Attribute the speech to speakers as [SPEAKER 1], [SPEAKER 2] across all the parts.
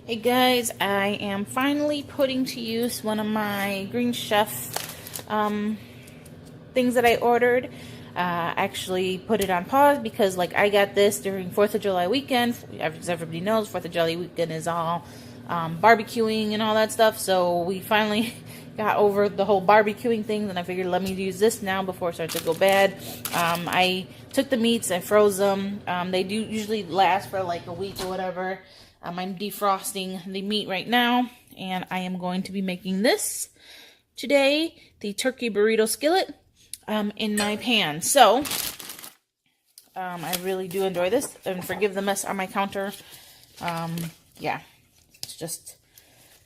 [SPEAKER 1] Hey guys, I am finally putting to use one of my Green Chef things that I ordered. Actually put it on pause because I got this during 4th of July weekend. As everybody knows, 4th of July weekend is all barbecuing and all that stuff. So we finally got over the whole barbecuing thing, and I figured let me use this now before it starts to go bad. I took the meats, I froze them. They do usually last for like a week or whatever. I'm defrosting the meat right now, and I am going to be making this today, the turkey burrito skillet, in my pan. So, I really do enjoy this, and forgive the mess on my counter. Yeah, it's just,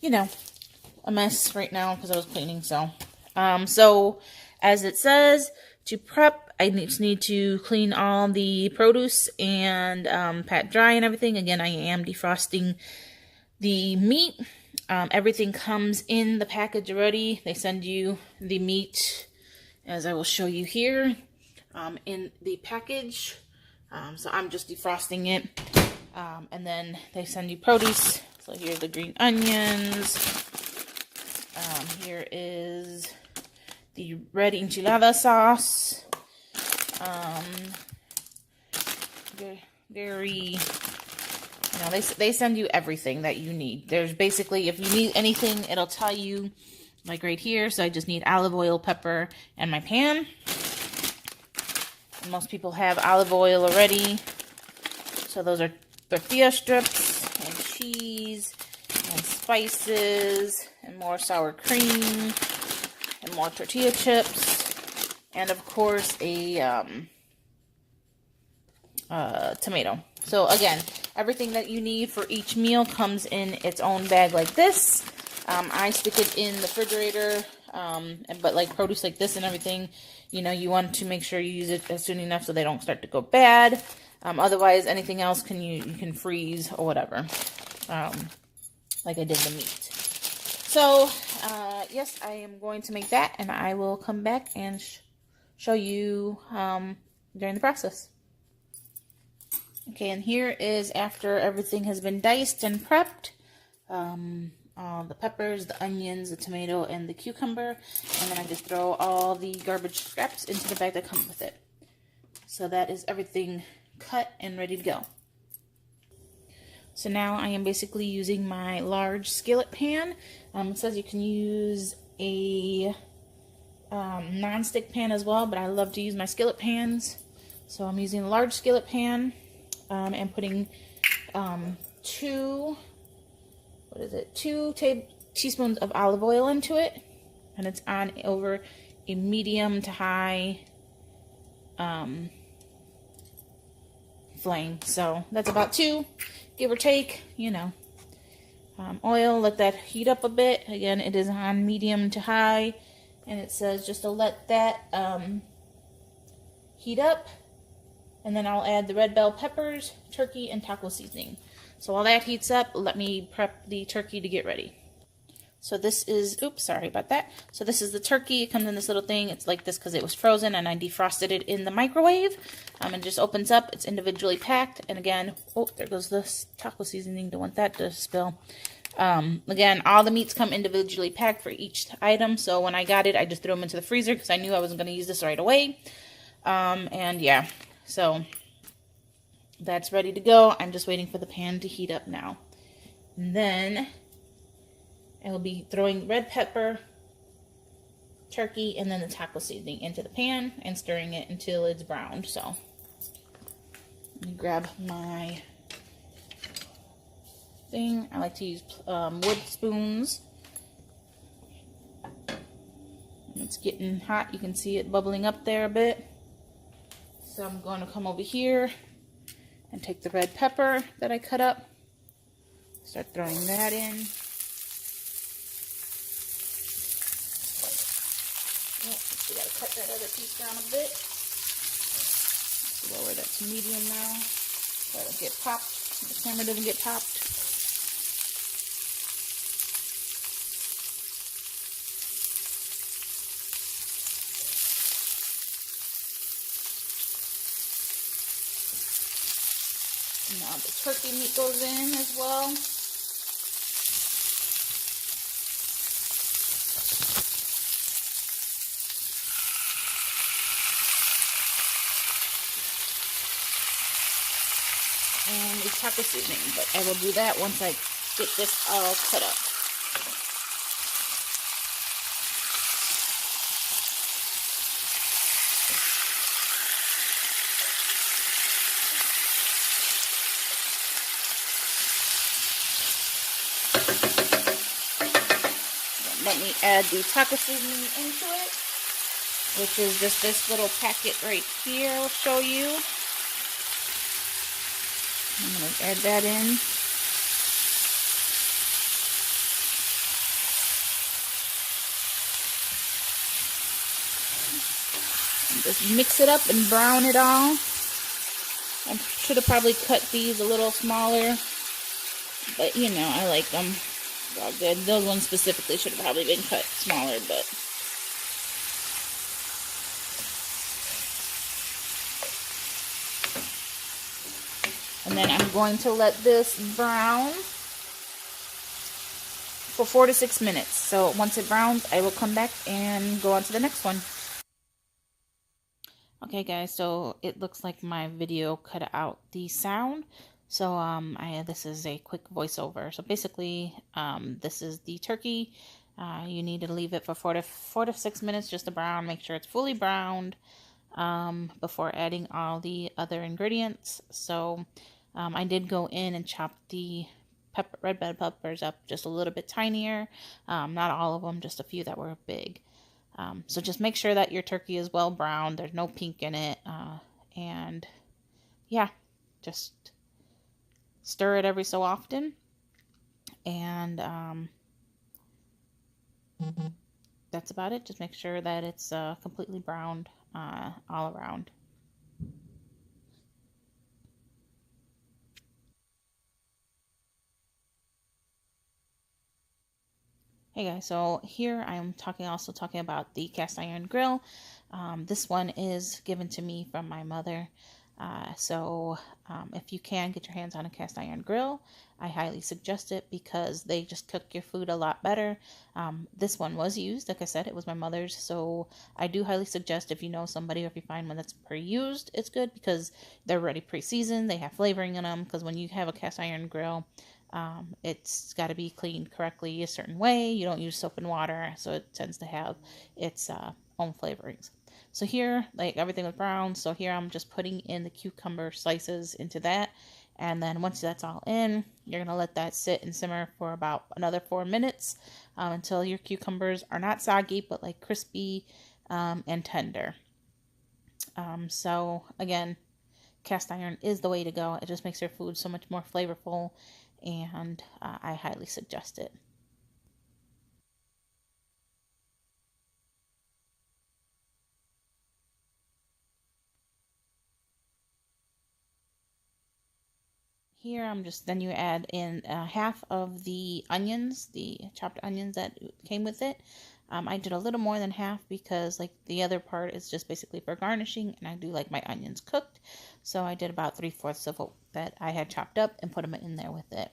[SPEAKER 1] a mess right now because I was cleaning. So, as it says, to prep, I just need to clean all the produce and pat dry and everything. Again, I am defrosting the meat. Everything comes in the package already. They send you the meat, as I will show you here, in the package. So I'm just defrosting it. And then they send you produce. So here's the green onions. Here is the red enchilada sauce. Very, they send you everything that you need. There's basically, if you need anything, it'll tell you, like right here. So I just need olive oil, pepper, and my pan. And most people have olive oil already. So those are tortilla strips and cheese and spices and more sour cream and more tortilla chips. And of course, a tomato. So again, everything that you need for each meal comes in its own bag like this. I stick it in the refrigerator, but like produce like this and everything, you want to make sure you use it as soon enough so they don't start to go bad. Otherwise, anything else you can freeze or whatever, like I did the meat. So, yes, I am going to make that, and I will come back and show you during the process. Okay, and here is after everything has been diced and prepped. All the peppers, the onions, the tomato, and the cucumber. And then I just throw all the garbage scraps into the bag that come with it. So that is everything cut and ready to go. So now I am basically using my large skillet pan. It says you can use a non-stick pan as well, but I love to use my skillet pans. So I'm using a large skillet pan and putting two teaspoons of olive oil into it, and it's on over a medium to high flame. So that's about 2, give or take, oil. Let that heat up a bit. Again, it is on medium to high, and it says just to let that heat up, and then I'll add the red bell peppers, turkey, and taco seasoning. So while that heats up, let me prep the turkey to get ready. So this is, oops, sorry about that. So this is the turkey. It comes in this little thing. It's like this because it was frozen, and I defrosted it in the microwave. It just opens up. It's individually packed. And again, oh, there goes the taco seasoning. Don't want that to spill. Again, all the meats come individually packed for each item. So when I got it, I just threw them into the freezer because I knew I wasn't going to use this right away. And yeah, so that's ready to go. I'm just waiting for the pan to heat up now. And then I will be throwing red pepper, turkey, and then the taco seasoning into the pan and stirring it until it's browned. So let me grab my thing. I like to use wood spoons. It's getting hot. You can see it bubbling up there a bit. So I'm going to come over here and take the red pepper that I cut up. Start throwing that in. Oh, we gotta cut that other piece down a bit. Lower that to medium now, so I don't get popped. The camera doesn't get popped. Now the turkey meat goes in as well. taco seasoning, but I will do that once I get this all cut up. Let me add the taco seasoning into it, which is just this little packet right here. I'll show you. I'm going to add that in. And just mix it up and brown it all. I should have probably cut these a little smaller, but you know, I like them. They're all good. Those ones specifically should have probably been cut smaller, but and then I'm going to let this brown for 4 to 6 minutes. So once it browns, I will come back and go on to the next one. Okay guys, so it looks like my video cut out the sound. So this is a quick voiceover. So basically, this is the turkey. You need to leave it for 4 to 6 minutes just to brown. Make sure it's fully browned before adding all the other ingredients. So I did go in and chop the red bell peppers up just a little bit tinier. Not all of them, just a few that were big. So just make sure that your turkey is well browned. There's no pink in it. And yeah, just stir it every so often. And that's about it. Just make sure that it's completely browned all around. Hey guys, so here I'm also talking about the cast iron grill. This one is given to me from my mother. If you can get your hands on a cast iron grill, I highly suggest it because they just cook your food a lot better. This one was used, like I said, it was my mother's, so I do highly suggest if you know somebody or if you find one that's pre-used, it's good because they're already pre-seasoned, they have flavoring in them, because when you have a cast iron grill, it's got to be cleaned correctly a certain way. You don't use soap and water, so it tends to have its own flavorings. So here, like everything was brown, so here I'm just putting in the cucumber slices into that. And then once that's all in, you're going to let that sit and simmer for about another 4 minutes until your cucumbers are not soggy, but like crispy and tender. So again, cast iron is the way to go. It just makes your food so much more flavorful, and I highly suggest it. Here then you add in half of the onions, the chopped onions that came with it. I did a little more than half because like the other part is just basically for garnishing, and I do like my onions cooked. So I did about 3/4 of that I had chopped up and put them in there with it.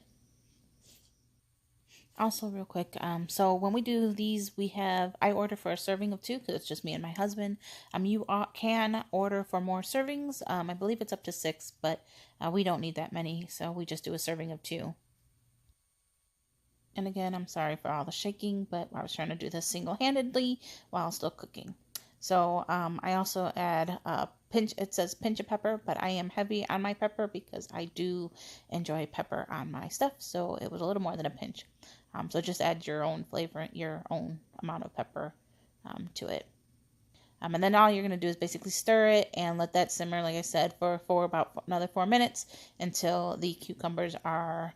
[SPEAKER 1] Also, real quick, so when we do these, I order for a serving of 2 because it's just me and my husband. You can order for more servings. I believe it's up to 6, but we don't need that many, so we just do a serving of 2. And again, I'm sorry for all the shaking, but I was trying to do this single-handedly while still cooking. So I also add a pinch. It says pinch of pepper, but I am heavy on my pepper because I do enjoy pepper on my stuff. So it was a little more than a pinch. So just add your own flavor, your own amount of pepper to it. And then all you're going to do is basically stir it and let that simmer, like I said, for about another 4 minutes until the cucumbers are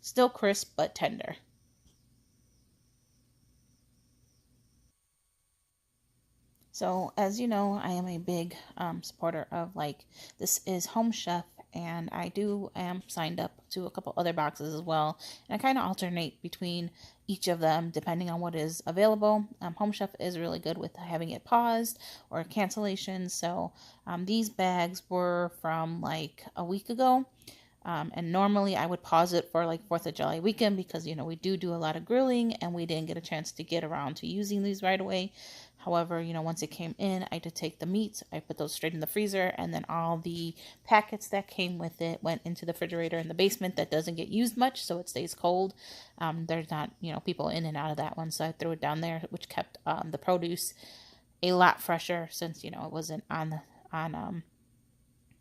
[SPEAKER 1] still crisp but tender. So as you know, I am a big supporter of this is Homechef, and I am signed up to a couple other boxes as well, and I kind of alternate between each of them depending on what is available. Homechef is really good with having it paused or cancellation. So these bags were from like a week ago. And normally I would pause it for like 4th of July weekend because, you know, we do a lot of grilling and we didn't get a chance to get around to using these right away. However, you know, once it came in, I did take the meats, I put those straight in the freezer, and then all the packets that came with it went into the refrigerator in the basement that doesn't get used much, so it stays cold. There's not, you know, people in and out of that one, so I threw it down there, which kept the produce a lot fresher since, you know, it wasn't on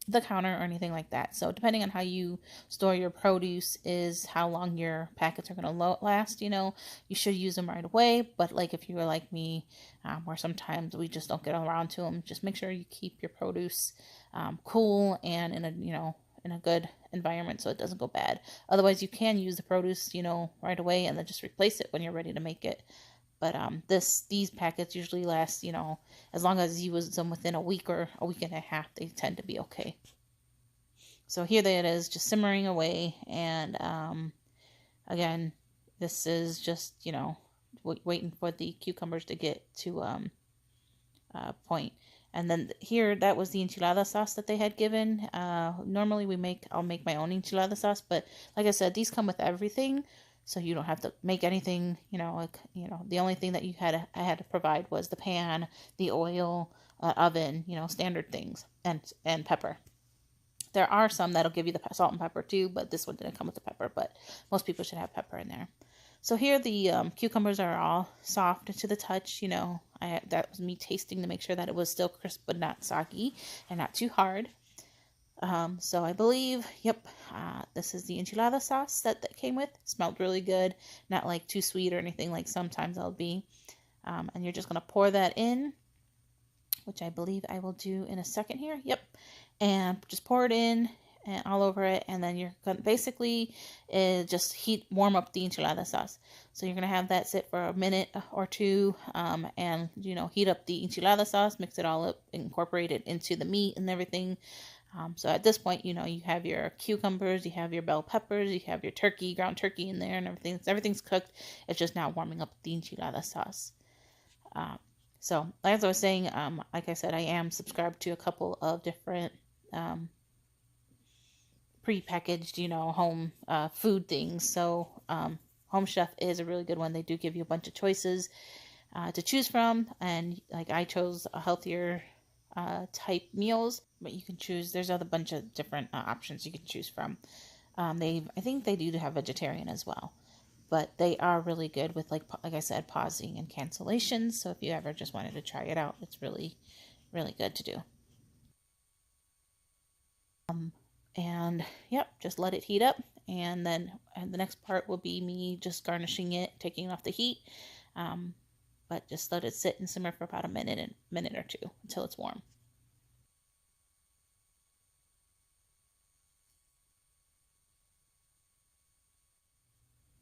[SPEAKER 1] the counter or anything like that. So depending on how you store your produce is how long your packets are going to last. You know, you should use them right away, but like if you were like me, where sometimes we just don't get around to them, just make sure you keep your produce cool and in a, you know, in a good environment so it doesn't go bad. Otherwise you can use the produce, you know, right away and then just replace it when you're ready to make it. But these packets usually last, you know, as long as you use them within a week or a week and a half, they tend to be okay. So here it is, just simmering away. And again, this is just, you know, waiting for the cucumbers to get to point. And then here, that was the enchilada sauce that they had given. Normally I'll make my own enchilada sauce, but like I said, these come with everything. So you don't have to make anything, you know, like, you know, the only thing that I had to provide was the pan, the oil, oven, you know, standard things, and pepper. There are some that'll give you the salt and pepper too, but this one didn't come with the pepper, but most people should have pepper in there. So here the cucumbers are all soft to the touch, you know, that was me tasting to make sure that it was still crisp but not soggy and not too hard. So I believe, yep, this is the enchilada sauce that came with. It smelled really good, not like too sweet or anything like sometimes I'll be. And you're just going to pour that in, which I believe I will do in a second here. Yep. And just pour it in and all over it. And then you're going to basically just warm up the enchilada sauce. So you're going to have that sit for a minute or two, and, you know, heat up the enchilada sauce, mix it all up, incorporate it into the meat and everything. So at this point, you know, you have your cucumbers, you have your bell peppers, you have your turkey, ground turkey in there and everything. Everything's cooked. It's just now warming up the enchilada sauce. So as I was saying, like I said, I am subscribed to a couple of different pre-packaged, you know, home food things. So Homechef is a really good one. They do give you a bunch of choices to choose from. And like I chose a healthier type meals, but you can choose, there's a bunch of different options you can choose from. I think they do have vegetarian as well, but they are really good with, like I said, pausing and cancellations. So if you ever just wanted to try it out, it's really, really good to do. And yep, just let it heat up, and then the next part will be me just garnishing it, taking off the heat. But just let it sit and simmer for about a minute or two until it's warm.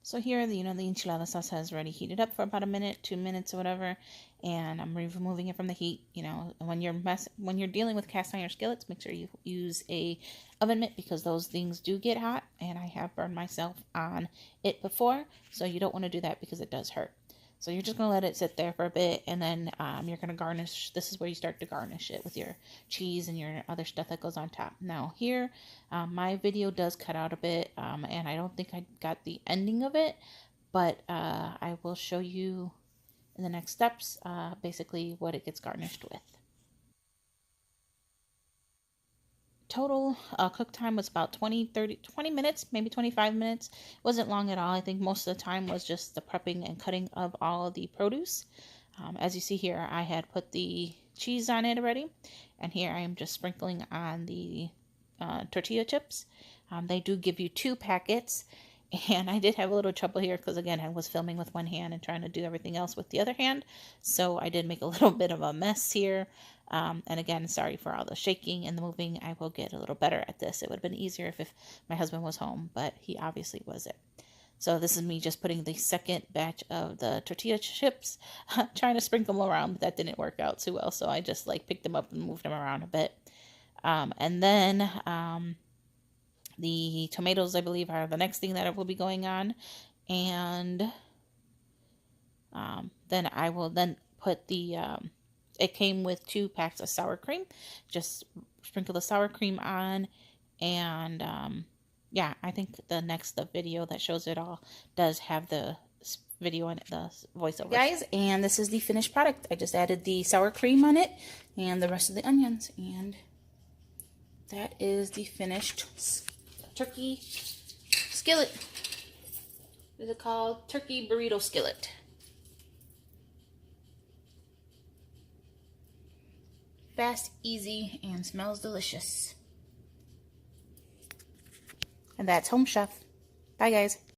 [SPEAKER 1] So here, you know, the enchilada sauce has already heated up for about a minute, 2 minutes or whatever, and I'm removing it from the heat. You know, when you're dealing with cast iron skillets, make sure you use a oven mitt because those things do get hot, and I have burned myself on it before, so you don't want to do that because it does hurt. So you're just going to let it sit there for a bit, and then you're going to garnish. This is where you start to garnish it with your cheese and your other stuff that goes on top. Now here, my video does cut out a bit, and I don't think I got the ending of it, but I will show you in the next steps basically what it gets garnished with. Total cook time was about 20 minutes, maybe 25 minutes. It wasn't long at all. I think most of the time was just the prepping and cutting of all of the produce. As you see here, I had put the cheese on it already, and here I am just sprinkling on the tortilla chips. They do give you 2 packets, and I did have a little trouble here because, again, I was filming with one hand and trying to do everything else with the other hand, so I did make a little bit of a mess here. And again, sorry for all the shaking and the moving. I will get a little better at this. It would have been easier if my husband was home, but he obviously wasn't. So this is me just putting the second batch of the tortilla chips, trying to sprinkle them around, but that didn't work out too well. So I just like picked them up and moved them around a bit. And then the tomatoes, I believe, are the next thing that will be going on. And then I will then put the... it came with 2 packs of sour cream. Just sprinkle the sour cream on, and yeah, I think the video that shows it all does have the video in it, the voiceover. Guys, and this is the finished product. I just added the sour cream on it and the rest of the onions, and that is the finished turkey skillet. What is it called? Turkey burrito skillet. Fast, easy, and smells delicious. And that's Homechef. Bye, guys.